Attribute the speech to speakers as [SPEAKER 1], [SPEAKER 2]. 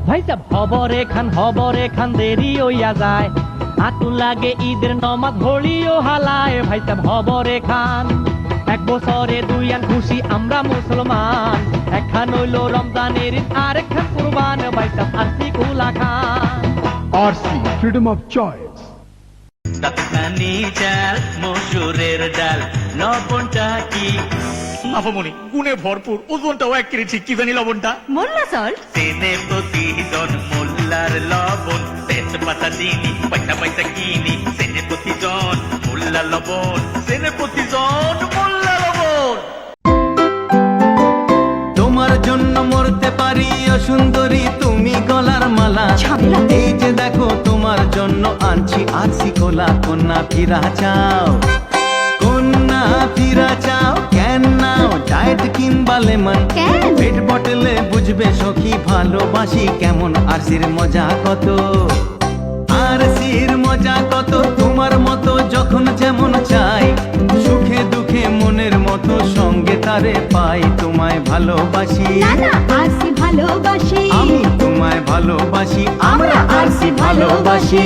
[SPEAKER 1] ভাই সাহেব হবরে খান দেরি হইয়া যায়, আতুন লাগে ঈদের নমাজ ঘড়িও হালায়। ভাই সাহেব হবরে খান, এক বছরে দুই আন খুশি আমরা মুসলমান, একখান হইল রমজানের ঈদ আর একখান কুরবান। ভাই সাহেব আরসি কুলা খান।
[SPEAKER 2] আরসি, ফ্রিডম অফ চয়েস।
[SPEAKER 3] দাতানি চাল মসুরের ডাল লবণটা কি
[SPEAKER 4] আপামনি গুণে ভরপুর, ওজনটাও 1 কেজি ঠিক। কি জানি লবণটা?
[SPEAKER 5] মোল্লা সল্ট।
[SPEAKER 3] চেনে প্রতিজন মোল্লার লবণ, তেজপাতা চিনি পয়সা পয়সা কিনি। চেনে প্রতিজন মোল্লা লবণ, চেনে প্রতিজন মোল্লা লবণ।
[SPEAKER 6] তোমার জন্য মরতে পারি ও সুন্দরী তুমি গলার মালা।
[SPEAKER 5] ঝামেলা।
[SPEAKER 6] এই যে দেখো তোমার জন্য আনছি আরসি কোলা। কন্যা ফিরা চাও, কন্যা ফিরা চাও, কেন নাও ডায়েট কিংবা লেমন।
[SPEAKER 5] কেন?
[SPEAKER 6] পেট বটলে বুঝবে সখী ভালোবাসি কেমন। আরসির মজা কত, আরসির মজা কত। তোমার মতো যখন যেমন চাই, সুখে দুঃখে মনের মতো সঙ্গে তারে পাই। তোমায় ভালোবাসি,
[SPEAKER 5] না না আরসি ভালোবাসি,
[SPEAKER 6] আমি তোমায় ভালোবাসি, আমরা আরসি ভালোবাসি।